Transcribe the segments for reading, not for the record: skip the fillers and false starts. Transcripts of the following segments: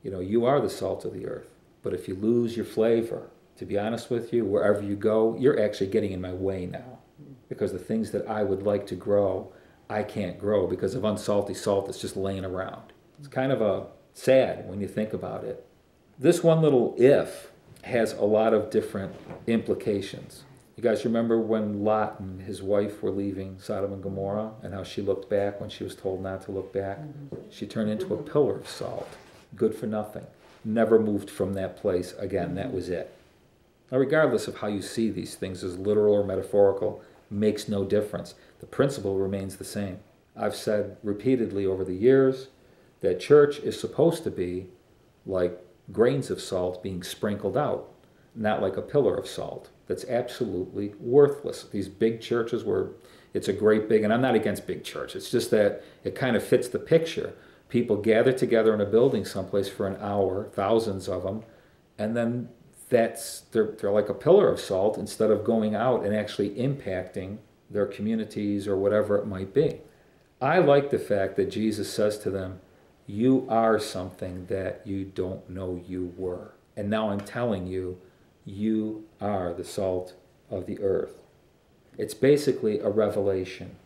You know, you are the salt of the earth. But if you lose your flavor, to be honest with you, wherever you go, you're actually getting in my way now. Because the things that I would like to grow, I can't grow because of unsalty salt that's just laying around. It's kind of sad when you think about it. This one little if has a lot of different implications. You guys remember when Lot and his wife were leaving Sodom and Gomorrah and how she looked back when she was told not to look back? She turned into a pillar of salt, good for nothing. Never moved from that place again. That was it. Now, regardless of how you see these things as literal or metaphorical, makes no difference. The principle remains the same. I've said repeatedly over the years that church is supposed to be like grains of salt being sprinkled out, not like a pillar of salt that's absolutely worthless. These big churches where it's a great big, and I'm not against big church, it's just that it kind of fits the picture. People gather together in a building someplace for an hour, thousands of them, and then they're like a pillar of salt instead of going out and actually impacting their communities or whatever it might be. I like the fact that Jesus says to them, you are something that you don't know you were. And now I'm telling you, you are the salt of the earth. It's basically a revelation.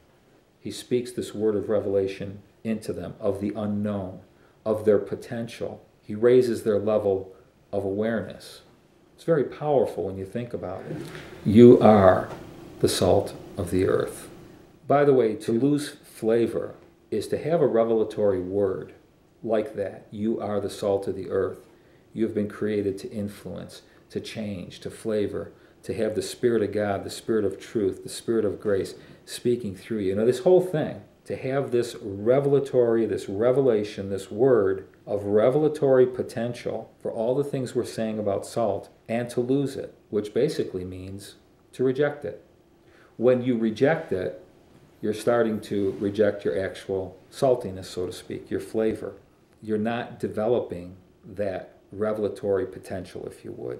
He speaks this word of revelation into them, of the unknown, of their potential. He raises their level of awareness. It's very powerful when you think about it. You are the salt of the earth. By the way, to lose flavor is to have a revelatory word like that. You are the salt of the earth. You have been created to influence, to change, to flavor, to have the Spirit of God, the Spirit of truth, the Spirit of grace speaking through you. Now, this whole thing, to have this revelatory, this revelation, this word of revelatory potential for all the things we're saying about salt, and to lose it, which basically means to reject it. When you reject it, you're starting to reject your actual saltiness, so to speak, your flavor. You're not developing that revelatory potential, if you would.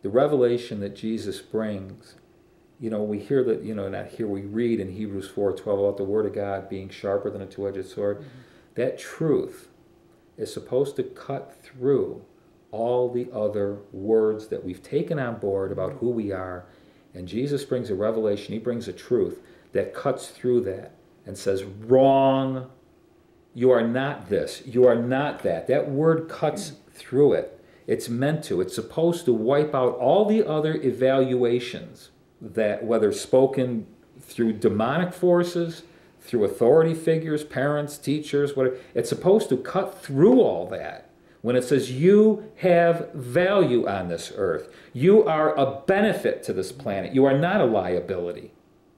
The revelation that Jesus brings, we hear that, not here, we read in Hebrews 4:12 about the Word of God being sharper than a two-edged sword. Mm-hmm. That truth is supposed to cut through all the other words that we've taken on board about who we are. And Jesus brings a revelation, he brings a truth that cuts through that and says, wrong, you are not this, you are not that. That word cuts through it. It's meant to. It's supposed to wipe out all the other evaluations that, whether spoken through demonic forces, through authority figures, parents, teachers, whatever, it's supposed to cut through all that. When it says you have value on this earth, you are a benefit to this planet, you are not a liability.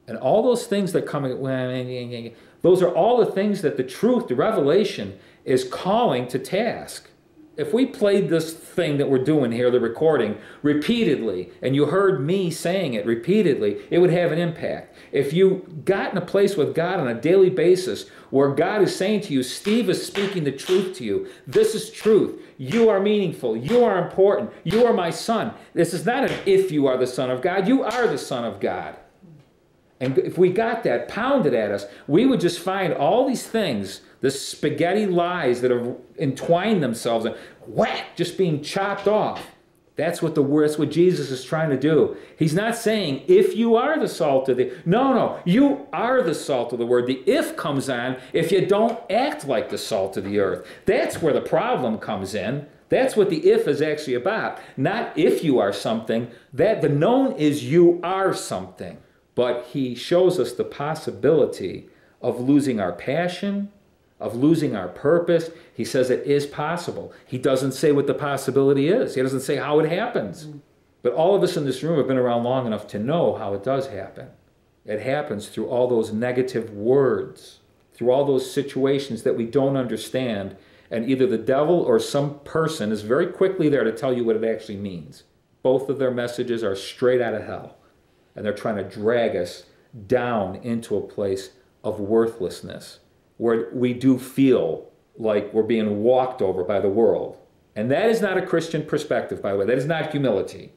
And all those things that come, those are all the things that the truth, the revelation, is calling to task. If we played this thing that we're doing here, the recording, repeatedly, and you heard me saying it repeatedly, it would have an impact. If you got in a place with God on a daily basis where God is saying to you, Steve is speaking the truth to you, this is truth, you are meaningful, you are important, you are my son. This is not an if you are the son of God, you are the son of God. And if we got that pounded at us, we would just find all these things, the spaghetti lies that have entwined themselves, and whack, just being chopped off. That's what Jesus is trying to do. He's not saying, if you are the salt of the... No, you are the salt of the word. The if comes on if you don't act like the salt of the earth. That's where the problem comes in. That's what the if is actually about. Not if you are something. The known is you are something. But he shows us the possibility of losing our passion, of losing our purpose. He says it is possible. He doesn't say what the possibility is. He doesn't say how it happens. But all of us in this room have been around long enough to know how it does happen. It happens through all those negative words, through all those situations that we don't understand, and either the devil or some person is very quickly there to tell you what it actually means. Both of their messages are straight out of hell. And they're trying to drag us down into a place of worthlessness, where we do feel like we're being walked over by the world. And that is not a Christian perspective, by the way. That is not humility.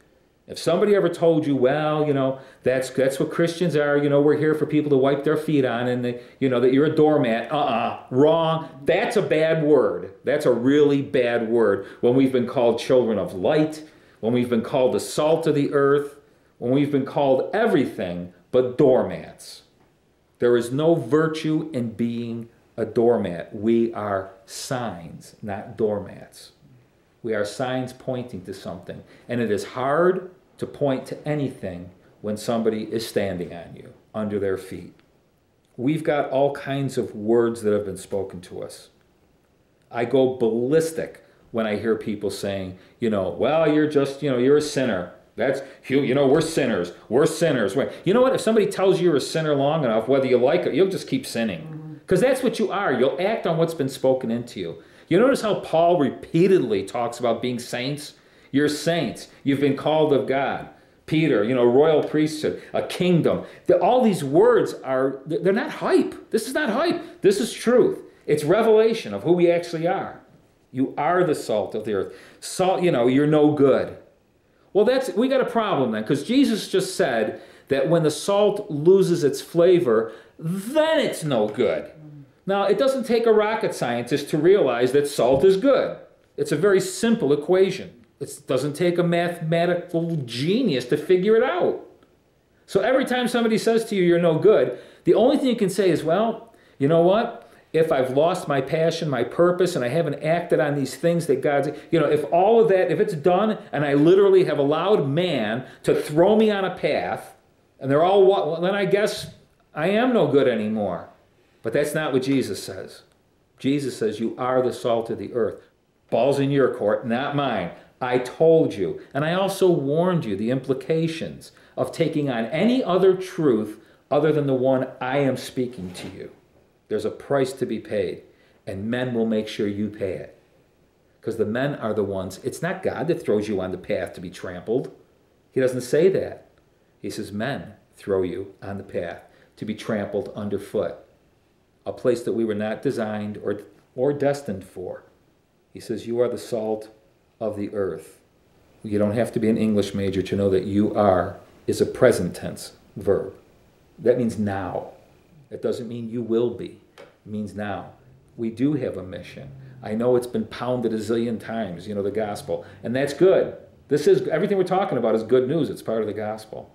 If somebody ever told you, well, that's what Christians are, we're here for people to wipe their feet on, and that you're a doormat. Wrong. That's a bad word. That's a really bad word. When we've been called children of light, when we've been called the salt of the earth, when we've been called everything but doormats. There is no virtue in being a doormat. We are signs, not doormats. We are signs pointing to something. And it is hard to point to anything when somebody is standing on you, under their feet. We've got all kinds of words that have been spoken to us. I go ballistic when I hear people saying, well, you're just, you're a sinner. That's, we're sinners. We're sinners. You know what? If somebody tells you you're a sinner long enough, whether you like it, you'll just keep sinning. Because that's what you are. You'll act on what's been spoken into you. You notice how Paul repeatedly talks about being saints? You're saints. You've been called of God. Peter, royal priesthood, a kingdom. All these words they're not hype. This is not hype. This is truth. It's revelation of who we actually are. You are the salt of the earth. Salt, you're no good. Well, we got a problem then, because Jesus just said that when the salt loses its flavor, then it's no good. Now, it doesn't take a rocket scientist to realize that salt is good. It's a very simple equation. It doesn't take a mathematical genius to figure it out. So every time somebody says to you, you're no good, the only thing you can say is, well, you know what? If I've lost my passion, my purpose, and I haven't acted on these things that God's, if all of that, if it's done, and I literally have allowed man to throw me on a path, and they're all, well, then I guess I am no good anymore. But that's not what Jesus says. Jesus says, you are the salt of the earth. Ball's in your court, not mine. I told you. And I also warned you the implications of taking on any other truth other than the one I am speaking to you. There's a price to be paid, and men will make sure you pay it. Because the men are the ones, it's not God that throws you on the path to be trampled. He doesn't say that. He says men throw you on the path to be trampled underfoot. A place that we were not designed or destined for. He says, you are the salt of the earth. You don't have to be an English major to know that you are is a present tense verb. That means now. It doesn't mean you will be. It means now. We do have a mission. I know it's been pounded a zillion times, the gospel. And that's good. Everything we're talking about is good news. It's part of the gospel.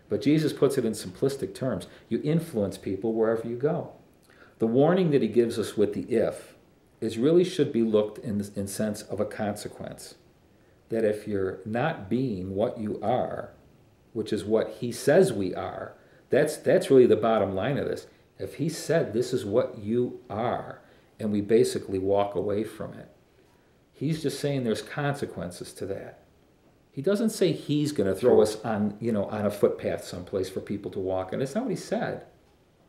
But Jesus puts it in simplistic terms. You influence people wherever you go. The warning that he gives us with the if is really should be looked in sense of a consequence. That if you're not being what you are, which is what he says we are, that's really the bottom line of this. If he said this is what you are, and we basically walk away from it, he's just saying there's consequences to that. He doesn't say he's going to throw us on a footpath someplace for people to walk on. That's not what he said.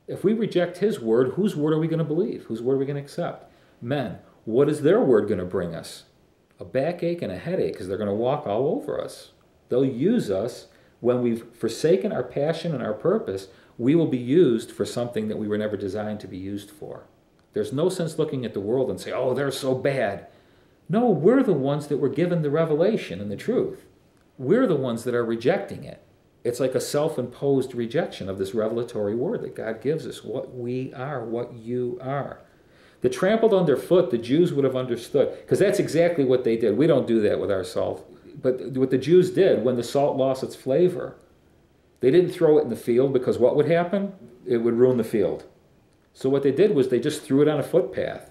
If we reject his word, whose word are we going to believe? Whose word are we going to accept? Men, what is their word going to bring us? A backache and a headache, because they're going to walk all over us. They'll use us when we've forsaken our passion and our purpose. We will be used for something that we were never designed to be used for. There's no sense looking at the world and say, oh, they're so bad. No, we're the ones that were given the revelation and the truth. We're the ones that are rejecting it. It's like a self-imposed rejection of this revelatory word that God gives us, what we are, what you are. The trampled underfoot, the Jews would have understood, because that's exactly what they did. We don't do that with our salt. But what the Jews did when the salt lost its flavor, they didn't throw it in the field, because what would happen? It would ruin the field. So what they did was they just threw it on a footpath,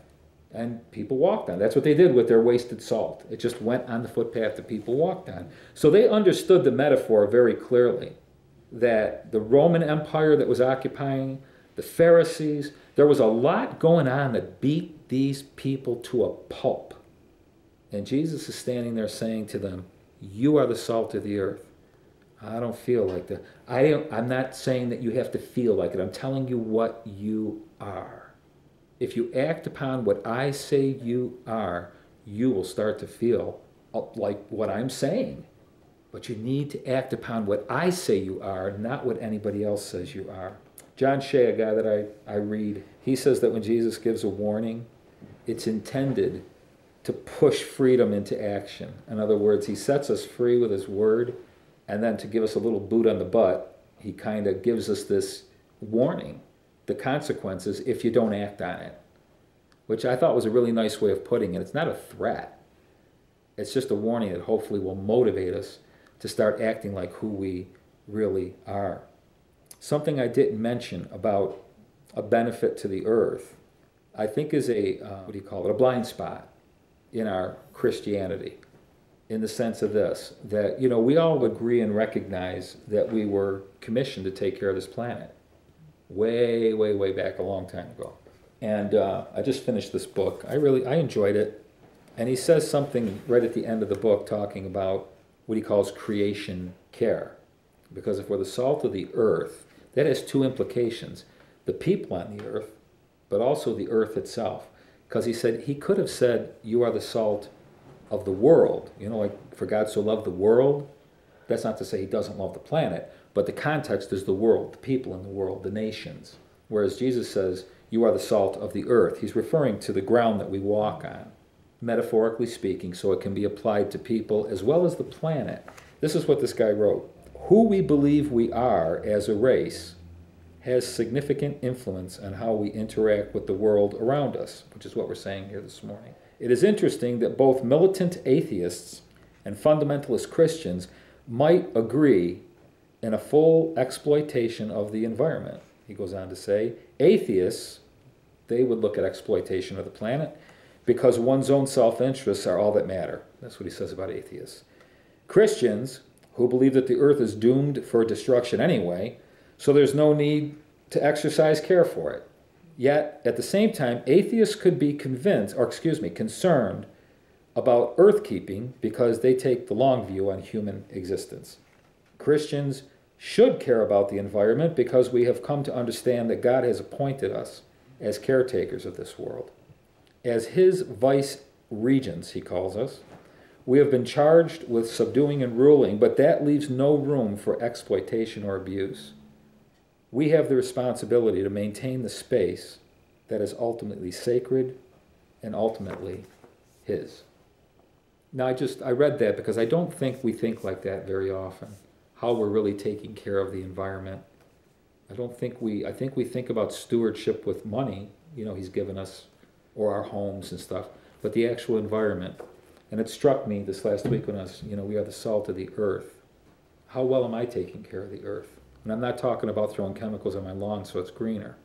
and people walked on. That's what they did with their wasted salt. It just went on the footpath that people walked on. So they understood the metaphor very clearly, that the Roman Empire that was occupying, the Pharisees, there was a lot going on that beat these people to a pulp. And Jesus is standing there saying to them, you are the salt of the earth. I don't feel like that. I'm not saying that you have to feel like it. I'm telling you what you are. If you act upon what I say you are, you will start to feel like what I'm saying. But you need to act upon what I say you are, not what anybody else says you are. John Shea, a guy that I read, he says that when Jesus gives a warning, it's intended to push freedom into action. In other words, he sets us free with his word, And then to give us a little boot on the butt, he kind of gives us this warning, the consequences if you don't act on it, which I thought was a really nice way of putting it. It's not a threat. It's just a warning that hopefully will motivate us to start acting like who we really are. Something I didn't mention about a benefit to the earth, I think is a, a blind spot in our Christianity, in the sense of this, that, we all agree and recognize that we were commissioned to take care of this planet way, way, way back a long time ago. And I just finished this book. I enjoyed it. And he says something right at the end of the book talking about what he calls creation care. Because if we're the salt of the earth, that has two implications. The people on the earth, but also the earth itself. Because he could have said, you are the salt of the world. Like, for God so loved the world. That's not to say he doesn't love the planet, but the context is the world, the people in the world, the nations. Whereas Jesus says, you are the salt of the earth. He's referring to the ground that we walk on, metaphorically speaking, so it can be applied to people as well as the planet. This is what this guy wrote. Who we believe we are as a race has significant influence on how we interact with the world around us, which is what we're saying here this morning. It is interesting that both militant atheists and fundamentalist Christians might agree in a full exploitation of the environment. He goes on to say, atheists, they would look at exploitation of the planet because one's own self-interests are all that matter. That's what he says about atheists. Christians, who believe that the earth is doomed for destruction anyway, so there's no need to exercise care for it. Yet, at the same time, atheists could be concerned about earth keeping because they take the long view on human existence. Christians should care about the environment because we have come to understand that God has appointed us as caretakers of this world. As his vice regents, he calls us, we have been charged with subduing and ruling, but that leaves no room for exploitation or abuse. We have the responsibility to maintain the space that is ultimately sacred and ultimately his. Now, I read that because I don't think we think like that very often, how we're really taking care of the environment. I think we think about stewardship with money, he's given us, or our homes and stuff, but the actual environment. And it struck me this last week when we are the salt of the earth. How well am I taking care of the earth? And I'm not talking about throwing chemicals on my lawn so it's greener.